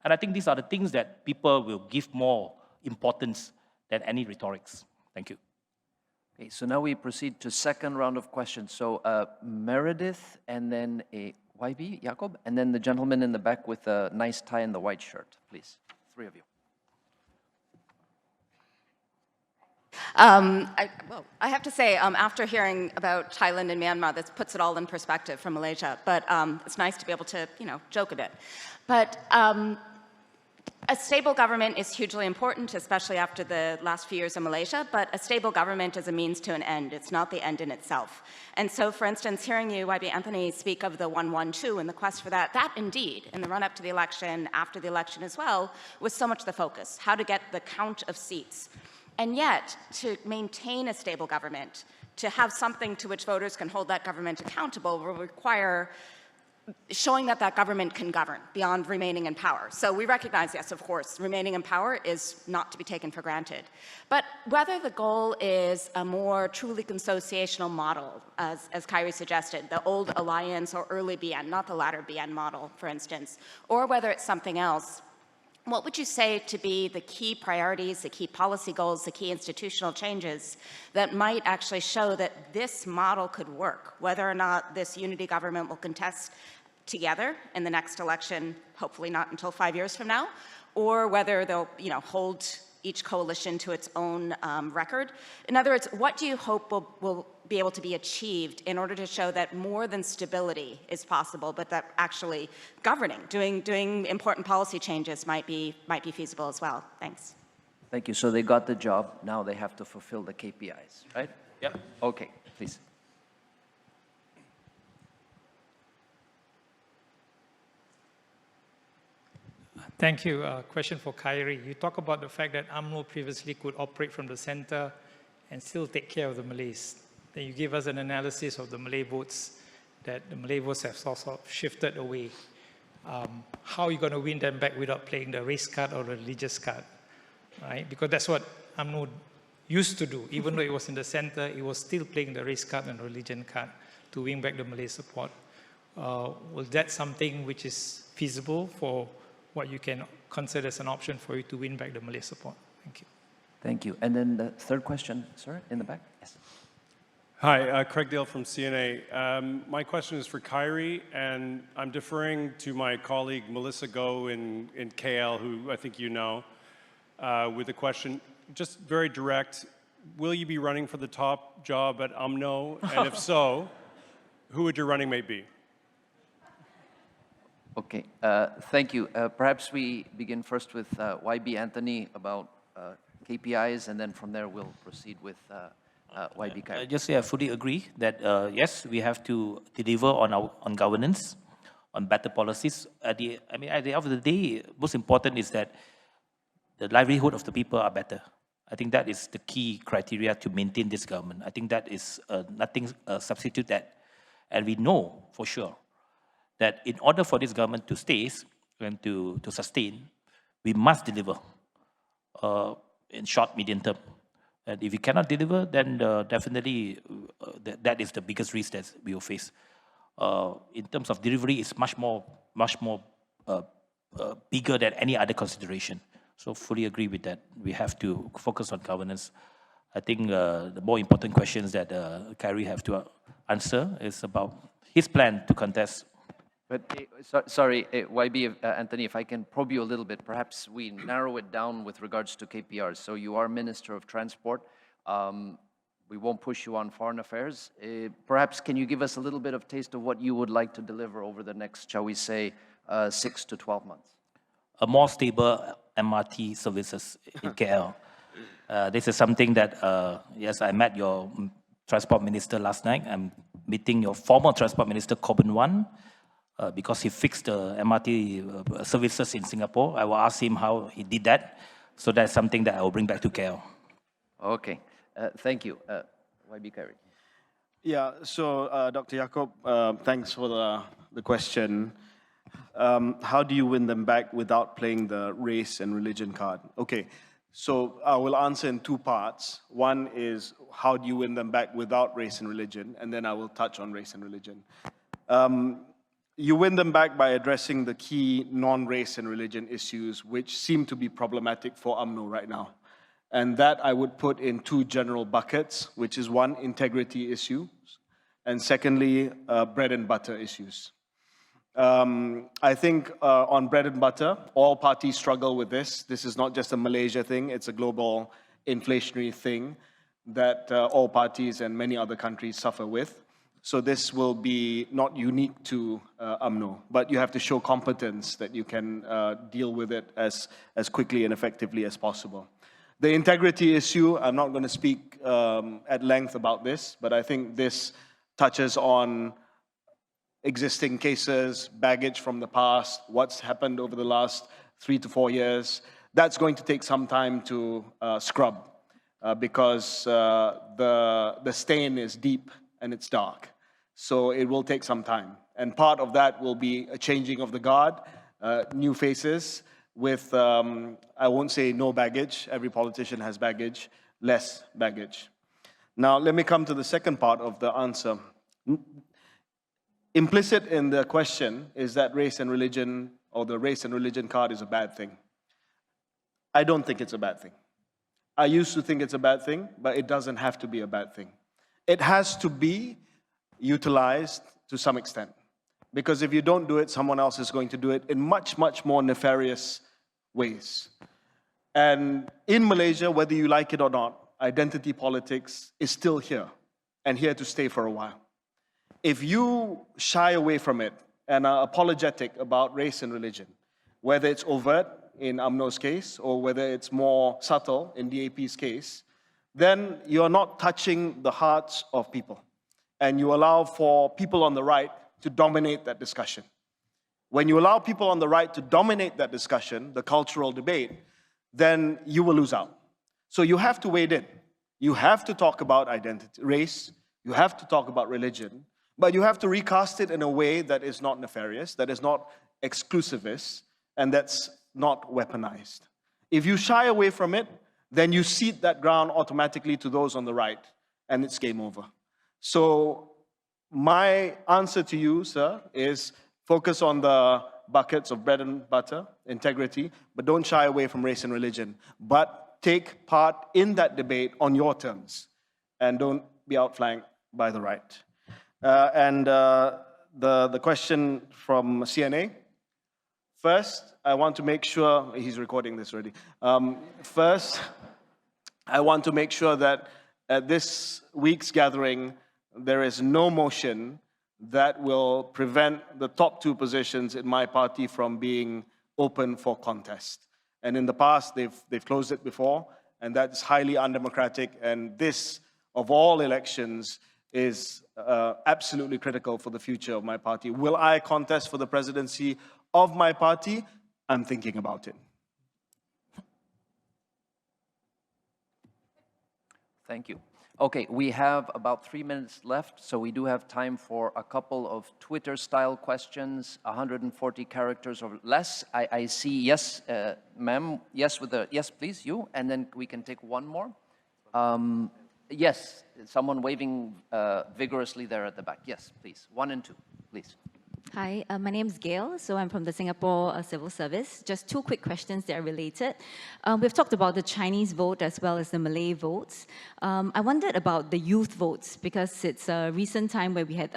[SPEAKER 3] And I think these are the things that people will give more importance than any rhetorics. Thank you.
[SPEAKER 2] Okay, so now we proceed to second round of questions. So Meredith, and then a YB, Jacob, and then the gentleman in the back with a nice tie and the white shirt, please. Three of you.
[SPEAKER 7] I have to say, after hearing about Thailand and Myanmar, this puts it all in perspective from Malaysia. But it's nice to be able to, joke a bit. But A stable government is hugely important, especially after the last few years in Malaysia, but a stable government is a means to an end. It's not the end in itself. And so, for instance, hearing you, YB Anthony, speak of the 112 and the quest for that, that indeed, in the run-up to the election, after the election as well, was so much the focus, how to get the count of seats. And yet, to maintain a stable government, to have something to which voters can hold that government accountable will require showing that that government can govern beyond remaining in power. So we recognize, yes, of course, remaining in power is not to be taken for granted. But whether the goal is a more truly consociational model, as Kyrie suggested, the old alliance or early BN, not the latter BN model, for instance, or whether it's something else, what would you say to be the key priorities, the key policy goals, the key institutional changes that might actually show that this model could work, whether or not this unity government will contest together in the next election, hopefully not until 5 years from now, or whether they'll hold each coalition to its own record? In other words, what do you hope will be able to be achieved in order to show that more than stability is possible, but that actually governing, doing important policy changes might be feasible as well? Thanks.
[SPEAKER 2] Thank you. So they got the job. Now they have to fulfill the KPIs, right?
[SPEAKER 3] Yeah.
[SPEAKER 2] Okay, please.
[SPEAKER 8] Thank you. Question for Kyrie. You talk about the fact that UMNO previously could operate from the center and still take care of the Malays. Then you give us an analysis of the Malay votes, that the Malay votes have sort of shifted away. How are you going to win them back without playing the race card or the religious card? Right? Because that's what UMNO used to do. Even though it was in the center, it was still playing the race card and religion card to win back the Malay support. Was that something which is feasible for what you can consider as an option for you to win back the Malay support? Thank you.
[SPEAKER 2] Thank you. And then the third question, sir, in the back. Yes.
[SPEAKER 9] Hi, Craig Dale from CNA. My question is for Kyrie, and I'm deferring to my colleague Melissa Goh in KL, who I think you know, with a question, just very direct. Will you be running for the top job at UMNO? And if so, who would your running mate be?
[SPEAKER 2] Okay, thank you. Perhaps we begin first with YB Anthony about KPIs, and then from there we'll proceed with YB Kyrie.
[SPEAKER 3] Just say I fully agree that yes, we have to deliver on governance, on better policies. At the end of the day, most important is that the livelihood of the people are better. I think that is the key criteria to maintain this government. I think that is nothing substitute that, and we know for sure that in order for this government to stay and to sustain, we must deliver in short, medium term. And if we cannot deliver, then definitely that is the biggest risk that we will face. In terms of delivery, it's much more bigger than any other consideration. So fully agree with that. We have to focus on governance. I think the more important questions that Kyrie have to answer is about his plan to contest.
[SPEAKER 2] But sorry, YB Anthony, if I can probe you a little bit, perhaps we narrow it down with regards to KPRs. So you are Minister of Transport. We won't push you on foreign affairs. Perhaps can you give us a little bit of taste of what you would like to deliver over the next, shall we say, 6 to 12 months?
[SPEAKER 3] A more stable MRT services in KL. This is something that, yes, I met your Transport Minister last night. I'm meeting your former Transport Minister, Corbin Wan, because he fixed the MRT services in Singapore. I will ask him how he did that. So that's something that I will bring back to KL.
[SPEAKER 2] Okay, thank you. YB Kyrie.
[SPEAKER 4] Yeah, so Dr. Yaacob, thanks for the question. How do you win them back without playing the race and religion card? Okay, so I will answer in two parts. One is how do you win them back without race and religion, and then I will touch on race and religion. You win them back by addressing the key non-race and religion issues which seem to be problematic for UMNO right now. And that I would put in two general buckets, which is one, integrity issues, and secondly, bread and butter issues. I think on bread and butter, all parties struggle with this. This is not just a Malaysia thing, it's a global inflationary thing that all parties and many other countries suffer with. So this will be not unique to UMNO, but you have to show competence that you can deal with it as quickly and effectively as possible. The integrity issue, I'm not going to speak at length about this, but I think this touches on existing cases, baggage from the past, what's happened over the last 3 to 4 years. That's going to take some time to scrub because the stain is deep and it's dark. So it will take some time. And part of that will be a changing of the guard, new faces with, I won't say no baggage, every politician has baggage, less baggage. Now, let me come to the second part of the answer. Implicit in the question is that race and religion, or the race and religion card is a bad thing. I don't think it's a bad thing. I used to think it's a bad thing, but it doesn't have to be a bad thing. It has to be utilized to some extent. Because if you don't do it, someone else is going to do it in much, much more nefarious ways. And in Malaysia, whether you like it or not, identity politics is still here and here to stay for a while. If you shy away from it and are apologetic about race and religion, whether it's overt in UMNO's case or whether it's more subtle in DAP's case, then you're not touching the hearts of people. And you allow for people on the right to dominate that discussion. When you allow people on the right to dominate that discussion, the cultural debate, then you will lose out. So you have to wade in. You have to talk about identity, race, you have to talk about religion, but you have to recast it in a way that is not nefarious, that is not exclusivist, and that's not weaponized. If you shy away from it, then you cede that ground automatically to those on the right, and it's game over. So my answer to you, sir, is focus on the buckets of bread and butter, integrity, but don't shy away from race and religion. But take part in that debate on your terms, and don't be outflanked by the right. The question from CNA. First, I want to make sure, he's recording this already. First, I want to make sure that at this week's gathering, there is no motion that will prevent the top 2 positions in my party from being open for contest. And in the past, they've closed it before, and that's highly undemocratic. And this, of all elections, is absolutely critical for the future of my party. Will I contest for the presidency of my party? I'm thinking about it.
[SPEAKER 2] Thank you. Okay, we have about 3 minutes left, so we do have time for a couple of Twitter-style questions, 140 characters or less. I see yes, ma'am, yes with the, yes please, you, and then we can take one more. Yes, someone waving vigorously there at the back. Yes, please, 1 and 2, please.
[SPEAKER 10] Hi, my name is Gail, so I'm from the Singapore Civil Service. Just 2 quick questions that are related. We've talked about the Chinese vote as well as the Malay votes. I wondered about the youth votes because it's a recent time where we had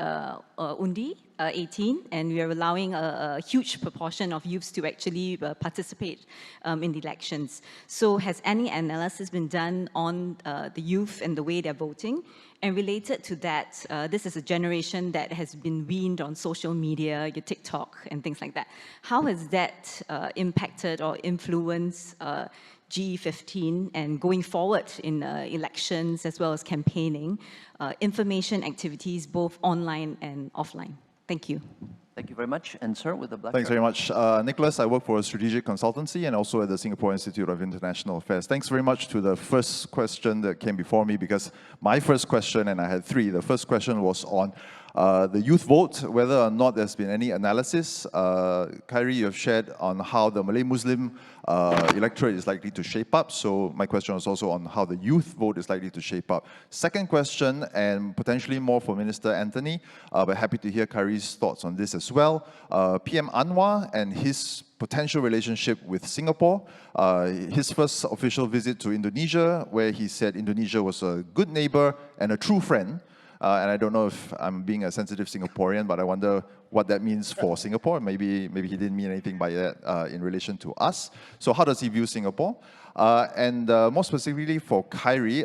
[SPEAKER 10] Undi, 18, and we are allowing a huge proportion of youths to actually participate in the elections. So has any analysis been done on the youth and the way they're voting? And related to that, this is a generation that has been weaned on social media, your TikTok and things like that. How has that impacted or influenced G15 and going forward in elections as well as campaigning, information activities both online and offline? Thank you.
[SPEAKER 2] Thank you very much. And sir, with the black
[SPEAKER 11] Thanks
[SPEAKER 2] card.
[SPEAKER 11] very much. Nicholas, I work for a strategic consultancy and also at the Singapore Institute of International Affairs. Thanks very much to the first question that came before me because my first question, and I had 3, the first question was on the youth vote, whether or not there's been any analysis. Khairi, you have shared on how the Malay Muslim electorate is likely to shape up. So my question was also on how the youth vote is likely to shape up. Second question, and potentially more for Minister Anthony, but happy to hear Khairi's thoughts on this as well. PM Anwar and his potential relationship with Singapore. His first official visit to Indonesia, where he said Indonesia was a good neighbor and a true friend. And I don't know if I'm being a sensitive Singaporean, but I wonder what that means for Singapore. Maybe he didn't mean anything by that in relation to us. So how does he view Singapore? And more specifically for Kyrie,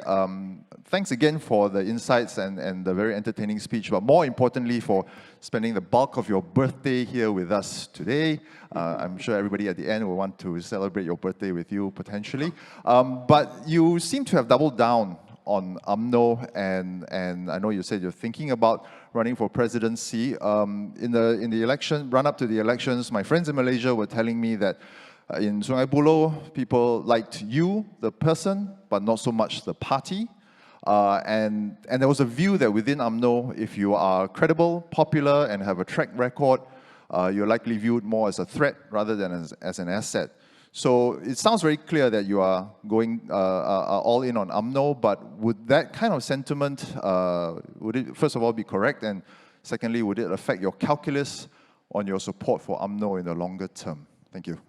[SPEAKER 11] thanks again for the insights and the very entertaining speech, but more importantly for spending the bulk of your birthday here with us today. I'm sure everybody at the end will want to celebrate your birthday with you potentially. But you seem to have doubled down on UMNO, and I know you said you're thinking about running for presidency. In the election, run up to the elections, my friends in Malaysia were telling me that in Sungai Buloh, people liked you, the person, but not so much the party. And there was a view that within UMNO, if you are credible, popular, and have a track record, you're likely viewed more as a threat rather than as an asset. So it sounds very clear that you are going all in on UMNO, but would that kind of sentiment, would it first of all be correct? And secondly, would it affect your calculus on your support for UMNO in the longer term? Thank you.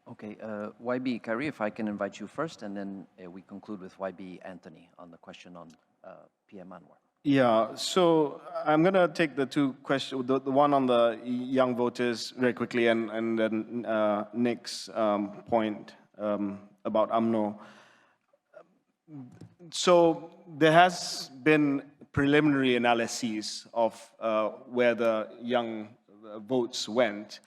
[SPEAKER 2] Okay, YB Kyrie, if I can invite you first, and then we conclude with YB Anthony on the question on PM Anwar.
[SPEAKER 4] Yeah, so I'm going to take the two questions, the one on the young voters very quickly, and then Nick's point about UMNO. So there has been preliminary analyses of where the young votes went.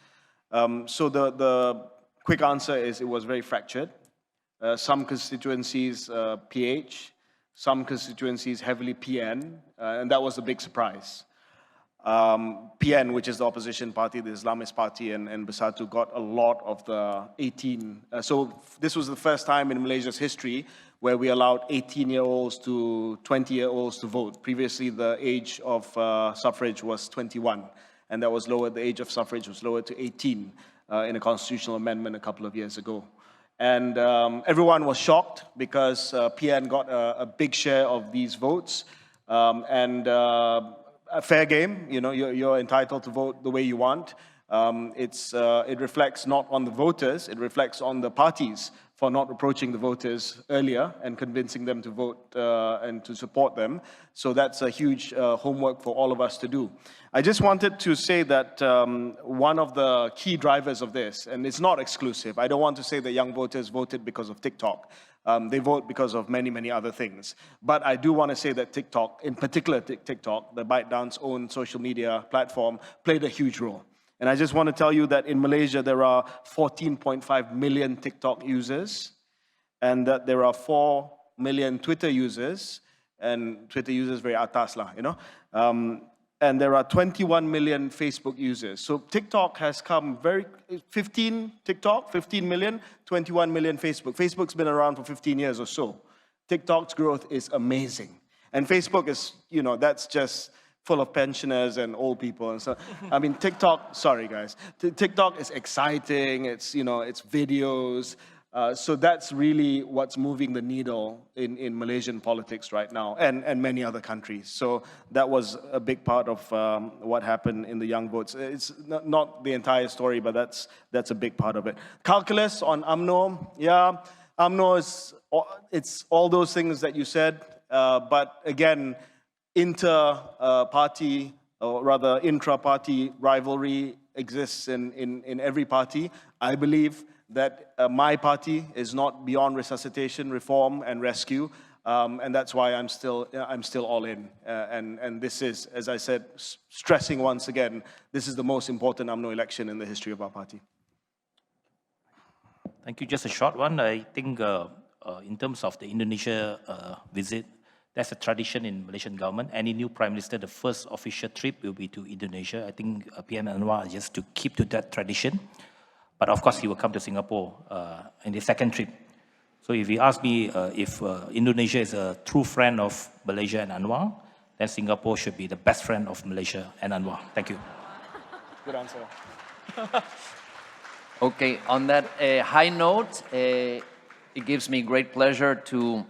[SPEAKER 4] So the quick answer is it was very fractured. Some constituencies PH, some constituencies heavily PN, and that was a big surprise. PN, which is the opposition party, the Islamist party, and Bersatu got a lot of the 18. So this was the first time in Malaysia's history where we allowed 18-year-olds to 20-year-olds to vote. Previously, the age of suffrage was 21, and that was lowered. The age of suffrage was lowered to 18 in a constitutional amendment a couple of years ago. And everyone was shocked because PN got a big share of these votes. A fair game, you know, you're entitled to vote the way you want. It reflects not on the voters, it reflects on the parties for not approaching the voters earlier and convincing them to vote and to support them. So that's a huge homework for all of us to do. I just wanted to say that one of the key drivers of this, and it's not exclusive, I don't want to say that young voters voted because of TikTok. They vote because of many, many other things. But I do want to say that TikTok, in particular TikTok, the ByteDance's own social media platform, played a huge role. And I just want to tell you that in Malaysia, there are 14.5 million TikTok users, and that there are 4 million Twitter users, and Twitter users very atas lah, you know. And there are 21 million Facebook users. So TikTok has come 15 million, 21 million Facebook. Facebook's been around for 15 years or so. TikTok's growth is amazing. And Facebook is, you know, that's just full of pensioners and old people. And so, I mean, TikTok, sorry guys, TikTok is exciting, it's, you know, it's videos. So that's really what's moving the needle in Malaysian politics right now, and many other countries. So that was a big part of what happened in the young votes. It's not the entire story, but that's a big part of it. Calculus on UMNO, yeah, UMNO it's all those things that you said, but again, inter-party, or rather intra-party rivalry exists in every party. I believe that my party is not beyond resuscitation, reform, and rescue, and that's why I'm still all in. And this is, as I said, stressing once again, this is the most important UMNO election in the history of our party.
[SPEAKER 3] Thank you. Just a short one. I think in terms of the Indonesia visit, that's a tradition in Malaysian government. Any new Prime Minister, the first official trip will be to Indonesia. I think PM Anwar just to keep to that tradition. But of course, he will come to Singapore in the second trip. So if you ask me if Indonesia is a true friend of Malaysia and Anwar, then Singapore should be the best friend of Malaysia and Anwar. Thank you.
[SPEAKER 4] Good answer.
[SPEAKER 2] Okay, on that high note, it gives me great pleasure to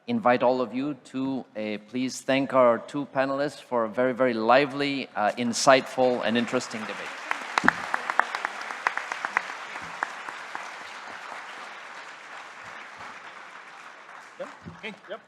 [SPEAKER 2] invite all of you to please thank our two panelists for a very, very lively, insightful, and interesting debate.
[SPEAKER 4] Okay, yep.